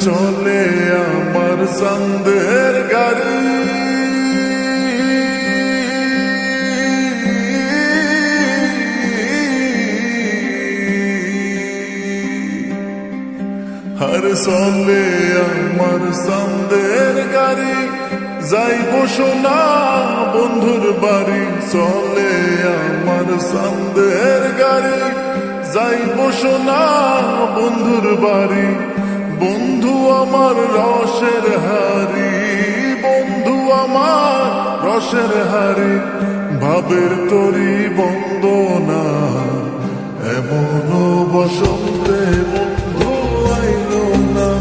চলে আমার সন্দের গাড়ি, আর চলে আমার সন্দের গাড়ি, যাইব সোনা বন্ধুর বাড়ি। চলে আমার সন্দের গাড়ি, যাইব সোনা বন্ধুর বাড়ি। বন্ধু আমার রসের হারি, বন্ধু আমার রসের হারি, ভাবের তরি বন্দনা। এমন বসন্তে বন্ধু আইল না।